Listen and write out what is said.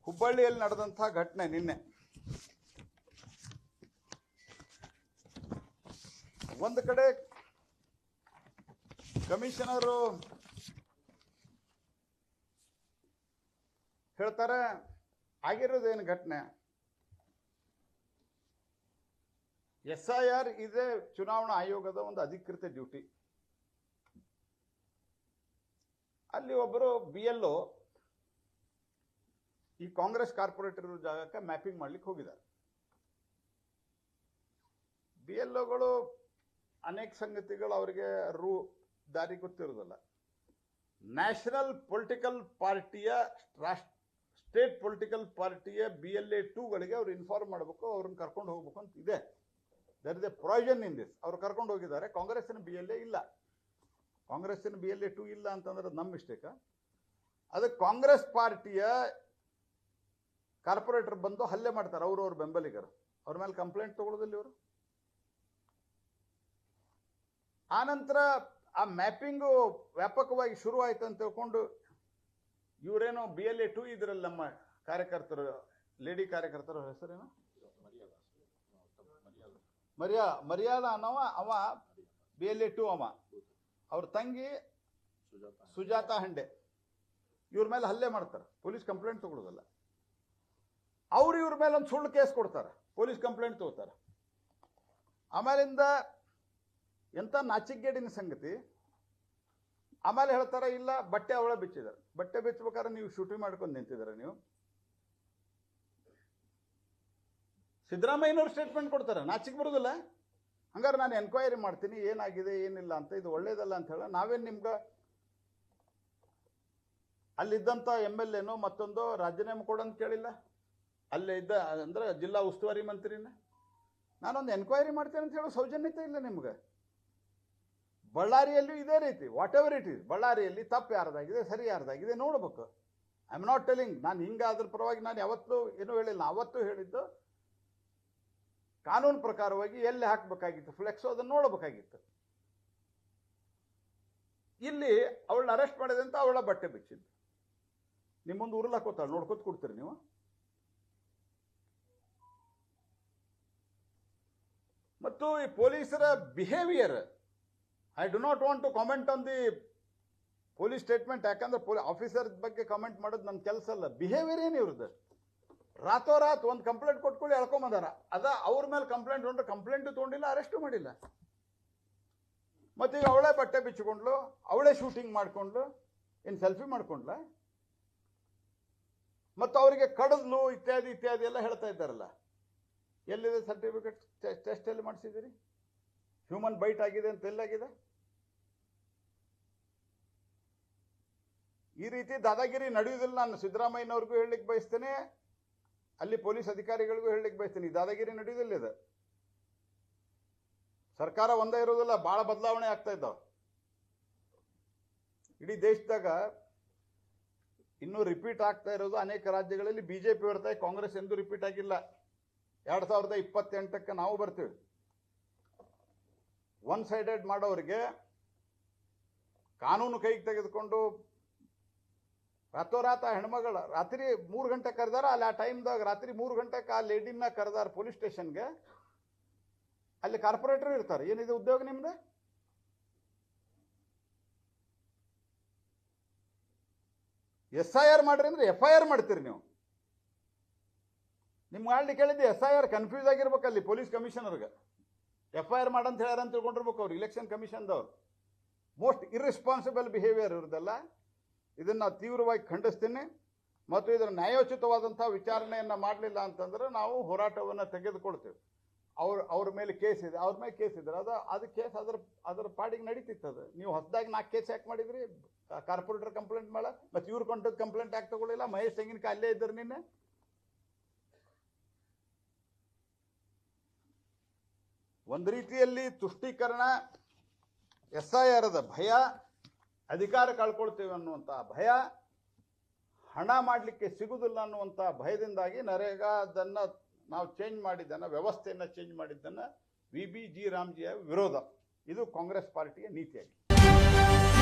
ಹುಬ್ಬಳ್ಳಿಯಲ್ಲಿ ನಡೆದಂಥ ಘಟನೆ ನಿನ್ನೆ ಒಂದು ಕಡೆ ಕಮಿಷನರು ಹೇಳ್ತಾರೆ ಆಗಿರೋದೇನು ಘಟನೆ SIR ಇದೆ ಚುನಾವಣಾ ಆಯೋಗದ ಒಂದು ಅಧಿಕೃತ ಡ್ಯೂಟಿ. ಅಲ್ಲಿ ಒಬ್ಬರು BLO ಈ ಕಾಂಗ್ರೆಸ್ ಕಾರ್ಪೊರೇಟರ್ ಜಾಗಕ್ಕೆ ಮ್ಯಾಪಿಂಗ್ ಮಾಡ್ಲಿಕ್ಕೆ ಹೋಗಿದ್ದಾರೆ. BLOಗಳು ಅನೇಕ ಸಂಗತಿಗಳು ಅವರಿಗೆ ದಾರಿ ಗೊತ್ತಿರೋದಿಲ್ಲ. ನ್ಯಾಷನಲ್ ಪೊಲಿಟಿಕಲ್ ಪಾರ್ಟಿಯ ಸ್ಟೇಟ್ ಪೊಲಿಟಿಕಲ್ ಪಾರ್ಟಿಯ BLA 2ಗಳಿಗೆ ಅವ್ರು ಇನ್ಫಾರ್ಮ್ ಮಾಡಬೇಕು, ಅವ್ರನ್ನ ಕರ್ಕೊಂಡು ಹೋಗ್ಬೇಕು ಅಂತ ಇದೆ. There is a provision in this. ಅವ್ರು ಕರ್ಕೊಂಡು ಹೋಗಿದ್ದಾರೆ. ಕಾಂಗ್ರೆಸ್ಸಿನ BLA ಇಲ್ಲ, ಕಾಂಗ್ರೆಸ್ಸಿನ BLA 2 ಇಲ್ಲ ಅಂತಂದ್ರೆ ನಮ್ಮ ಮಿಸ್ಟೇಕ. ಅದಕ್ಕೆ ಕಾಂಗ್ರೆಸ್ ಪಾರ್ಟಿಯ ಕಾರ್ಪೊರೇಟರ್ ಬಂದು ಹಲ್ಲೆ ಮಾಡ್ತಾರೆ. ಅವ್ರ ಬೆಂಬಲಿಗರು ಅವ್ರ ಮೇಲೆ ಕಂಪ್ಲೇಂಟ್ ತಗೊಳ್ಳೋದಿಲ್ಲ ಇವರು. ಆನಂತರ ಆ ಮ್ಯಾಪಿಂಗು ವ್ಯಾಪಕವಾಗಿ ಶುರು ಆಯ್ತು ಅಂತ ತಿಳ್ಕೊಂಡು ಇವರೇನೋ BLA 2 ಇದ್ರಲ್ಲಿ ನಮ್ಮ ಕಾರ್ಯಕರ್ತರು, ಲೇಡಿ ಕಾರ್ಯಕರ್ತರ ಹೆಸರೇನು ಮರ್ಯಾದ ಅನ್ನವ, ಅವ BLA 2 ಅವ, ಅವ್ರ ತಂಗಿ ಸುಜಾತ ಹಂಡೆ, ಇವ್ರ ಮೇಲೆ ಹಲ್ಲೆ ಮಾಡ್ತಾರೆ. ಪೊಲೀಸ್ ಕಂಪ್ಲೇಂಟ್ ತಗೊಳ್ಳೋದಲ್ಲ. ಅವ್ರು ಇವ್ರ ಮೇಲೆ ಒಂದು ಸುಳ್ಳು ಕೇಸ್ ಕೊಡ್ತಾರೆ, ಪೊಲೀಸ್ ಕಂಪ್ಲೇಂಟ್ ತಗೋತಾರೆ. ಆಮೇಲಿಂದ ಎಂಥ ನಾಚಿಕೆಗೇಡಿನ ಸಂಗತಿ. ಆಮೇಲೆ ಹೇಳ್ತಾರೆ ಇಲ್ಲ ಬಟ್ಟೆ ಅವಳ ಬಿಚ್ಚಿದ್ದಾರೆ. ಬಟ್ಟೆ ಬಿಚ್ಚಬೇಕಾದ್ರೆ ನೀವು ಶೂಟಿಂಗ್ ಮಾಡ್ಕೊಂಡು ನಿಂತಿದ್ದಾರೆ. ನೀವು ಸಿದ್ದರಾಮಯ್ಯನವ್ರು ಸ್ಟೇಟ್ಮೆಂಟ್ ಕೊಡ್ತಾರೆ, ನಾಚಿಕೆ ಬರೋದಿಲ್ಲ. ಹಂಗಾರೆ ನಾನು ಎನ್ಕ್ವೈರಿ ಮಾಡ್ತೀನಿ ಏನಾಗಿದೆ ಏನಿಲ್ಲ ಅಂತ, ಇದು ಒಳ್ಳೇದಲ್ಲ ಅಂತ ಹೇಳ. ನಾವೇನು ನಿಮ್ಗೆ ಅಲ್ಲಿದ್ದಂಥ MLAನೋ ಮತ್ತೊಂದು ರಾಜೀನಾಮೆ ಕೊಡೋಂತ ಕೇಳಿಲ್ಲ. ಅಲ್ಲೇ ಇದ್ದ ಅಂದ್ರೆ ಜಿಲ್ಲಾ ಉಸ್ತುವಾರಿ ಮಂತ್ರಿನ ನಾನೊಂದು ಎನ್ಕ್ವೈರಿ ಮಾಡ್ತೇನೆ ಅಂತ ಹೇಳೋ ಸೌಜನ್ಯತೆ ಇಲ್ಲ ನಿಮ್ಗೆ. ಬಳ್ಳಾರಿಯಲ್ಲೂ ಇದೇ ರೀತಿ, ವಾಟ್ ಎವರ್ ಇಟ್ ಈಸ್, ಬಳ್ಳಾರಿಯಲ್ಲಿ ತಪ್ಪು ಯಾರ್ದಾಗಿದೆ ಸರಿ ಯಾರ್ದಾಗಿದೆ ನೋಡ್ಬೇಕು. ಐ ಆಮ್ ನಾಟ್ ಟೆಲಿಂಗ್ ನಾನು ಹಿಂಗಾದ್ರ ಪರವಾಗಿ ನಾನು ಯಾವತ್ತೂ ಏನೂ ಹೇಳಿಲ್ಲ. ಅವತ್ತು ಹೇಳಿದ್ದು ಕಾನೂನು ಪ್ರಕಾರವಾಗಿ ಎಲ್ಲಿ ಹಾಕಬೇಕಾಗಿತ್ತು ಫ್ಲೆಕ್ಸು, ಅದನ್ನು ನೋಡಬೇಕಾಗಿತ್ತು. ಇಲ್ಲಿ ಅವಳನ್ನ ಅರೆಸ್ಟ್ ಮಾಡಿದೆ ಅಂತ ಅವಳ ಬಟ್ಟೆ ಬಿಚ್ಚಿದ್ದು. ನಿಮ್ಮ ಮುಂದೆ ಉರುಳಾಕೋತಾಳೆ, ನೋಡ್ಕೊತ ಕೊಡ್ತೀರಿ ನೀವು. ಮತ್ತು ಈ ಪೊಲೀಸರ behaviour, I do not want to comment on the police statement. ಯಾಕಂದ್ರೆ ಆಫೀಸರ್ ಬಗ್ಗೆ ಕಾಮೆಂಟ್ ಮಾಡೋದು ನನ್ನ ಕೆಲಸ ಅಲ್ಲ. ಬಿಹೇವಿಯರ್ ಏನು ಇವ್ರದ್ದು? ರಾತೋರಾತ್ ಒಂದು ಕಂಪ್ಲೇಂಟ್ ಕೊಟ್ಕೊಳ್ಳಿ ಎಳ್ಕೊಂಬಂದಾರ. ಅದ ಅವ್ರ ಮೇಲೆ ಕಂಪ್ಲೇಂಟ್ ತೊಗೊಂಡ್ರೆ ಕಂಪ್ಲೇಂಟು ತೊಗೊಂಡಿಲ್ಲ, ಅರೆಸ್ಟು ಮಾಡಿಲ್ಲ. ಮತ್ತೀಗ ಅವಳೇ ಬಟ್ಟೆ ಬಿಚ್ಚಿಕೊಂಡ್ಲು, ಅವಳೇ ಶೂಟಿಂಗ್ ಮಾಡಿಕೊಂಡ್ಲು, ಏನು ಸೆಲ್ಫಿ ಮಾಡ್ಕೊಂಡ್ಲ, ಮತ್ತು ಅವರಿಗೆ ಕಡದ್ಲು ಇತ್ಯಾದಿ ಇತ್ಯಾದಿ ಎಲ್ಲ ಹೇಳ್ತಾ ಇದ್ದಾರಲ್ಲ. ಎಲ್ಲಿದೆ ಸರ್ಟಿಫಿಕೇಟ್? ಟೆಸ್ಟ್ ಎಲ್ಲಿ ಮಾಡಿಸಿದ್ದೀರಿ? ಹ್ಯೂಮನ್ ಬೈಟ್ ಆಗಿದೆ ಅಂತ ಎಲ್ಲಾಗಿದೆ? ಈ ರೀತಿ ದಾದಾಗಿರಿ ನಡೆಯುವುದಿಲ್ಲ. ನಾನು ಸಿದ್ದರಾಮಯ್ಯನವ್ರಿಗೂ ಹೇಳಲಿಕ್ಕೆ ಬಯಸ್ತೇನೆ, ಅಲ್ಲಿ ಪೊಲೀಸ್ ಅಧಿಕಾರಿಗಳಿಗೂ ಹೇಳಲಿಕ್ಕೆ ಬಯಸ್ತೇನೆ, ಈ ದಾದಾಗಿರಿ ನಡೆಯುವುದಿಲ್ಲ. ಇದು ಸರ್ಕಾರ ಒಂದೇ ಇರೋದಿಲ್ಲ, ಭಾಳ ಬದಲಾವಣೆ ಆಗ್ತಾ ಇದ್ದಾವೆ. ಇಡೀ ದೇಶದಾಗ ಇನ್ನೂ ರಿಪೀಟ್ ಆಗ್ತಾ ಇರೋದು ಅನೇಕ ರಾಜ್ಯಗಳಲ್ಲಿ BJP ಬರ್ತಾರೆ, ಕಾಂಗ್ರೆಸ್ ಎಂದೂ ರಿಪೀಟ್ ಆಗಿಲ್ಲ. 2028ಕ್ಕೆ ನಾವು ಬರ್ತೀವಿ. ಒನ್ ಸೈಡೆಡ್ ಮಾಡೋರಿಗೆ ಕಾನೂನು ಕೈಗೆ ತೆಗೆದುಕೊಂಡು ರಾತೋರಾತ ಹೆಣ್ಮಗಳ ರಾತ್ರಿ 3 ಗಂಟೆ ಕರೆದಾರ. ಅಲ್ಲಿ ಆ ಟೈಮ್ದಾಗ ರಾತ್ರಿ 3 ಗಂಟೆಗೆ ಆ ಲೇಡಿನ ಕರೆದಾರ ಪೊಲೀಸ್ ಸ್ಟೇಷನ್ಗೆ. ಅಲ್ಲಿ ಕಾರ್ಪೊರೇಟರ್ ಇರ್ತಾರೆ. ಏನಿದೆ ಉದ್ಯೋಗ ನಿಮ್ದು? SIR ಮಾಡ್ರಿ ಅಂದ್ರೆ FIR ಮಾಡ್ತೀರಿ ನೀವು. ನಿಮ್ಗೆ ಆಳ್ಲಿ ಕೇಳಿದ್ದೆ SIR ಕನ್ಫ್ಯೂಸ್ ಆಗಿರ್ಬೇಕು ಅಲ್ಲಿ ಪೊಲೀಸ್ ಕಮಿಷನರ್ಗೆ. FIR ಮಾಡಂತ ಹೇಳ್ಯಾರ ಅಂತ ತಿಳ್ಕೊಂಡಿರ್ಬೇಕು ಅವ್ರು, ಇಲೆಕ್ಷನ್ ಕಮಿಷನ್ದವ್ರು. ಮೋಸ್ಟ್ ಇರ್ರೆಸ್ಪಾನ್ಸಿಬಲ್ ಬಿಹೇವಿಯರ್ ಇರೋದಲ್ಲ. ಇದನ್ನು ನಾವು ತೀವ್ರವಾಗಿ ಖಂಡಿಸ್ತೀನಿ. ಮತ್ತು ಇದರ ನ್ಯಾಯೋಚಿತವಾದಂಥ ವಿಚಾರಣೆಯನ್ನು ಮಾಡಲಿಲ್ಲ ಅಂತಂದ್ರೆ ನಾವು ಹೋರಾಟವನ್ನು ತೆಗೆದುಕೊಳ್ತೇವೆ. ಅವ್ರ ಮೇಲೆ ಕೇಸ್ ಇದೆ, ಅವ್ರ ಮೇಲೆ ಕೇಸ್ ಇದ್ರೆ ಅದು ಕೇಸ್ ಅದರ ಪಾಡಿಗೆ ನಡೀತಿತ್ತು. ಅದು ನೀವು ಹೊಸದಾಗಿ 4 ಕೇಸ್ ಯಾಕೆ ಮಾಡಿದ್ರಿ? ಕಾರ್ಪೊರೇಟರ್ ಕಂಪ್ಲೇಂಟ್ ಮಾಡ, ಮತ್ತು ಇವ್ರು ಕೊಂಡದ್ದು ಕಂಪ್ಲೇಂಟ್ ಯಾಕೆ ತಗೊಳ್ಳಿಲ್ಲ? ಮಹೇಶ್ ತೆಂಗಿನಕಾಯಿ ಅಲ್ಲೇ ಇದ್ದರು ನಿನ್ನೆ. ಒಂದು ರೀತಿಯಲ್ಲಿ ತುಷ್ಟೀಕರಣ, SIRದ ಭಯ, ಅಧಿಕಾರ ಕಳ್ಕೊಳ್ತೇವೆ ಅನ್ನುವಂಥ ಭಯ, ಹಣ ಮಾಡಲಿಕ್ಕೆ ಸಿಗುವುದಿಲ್ಲ ಅನ್ನುವಂಥ ಭಯದಿಂದಾಗಿ ನರೇಗಾದನ್ನು ನಾವು ಚೇಂಜ್ ಮಾಡಿದ್ದನ್ನು, ವ್ಯವಸ್ಥೆಯನ್ನು ಚೇಂಜ್ ಮಾಡಿದ್ದನ್ನು VB G ರಾಮ್ಜಿಯ ವಿರೋಧ. ಇದು ಕಾಂಗ್ರೆಸ್ ಪಾರ್ಟಿಯ ನೀತಿಯಾಗಿದೆ.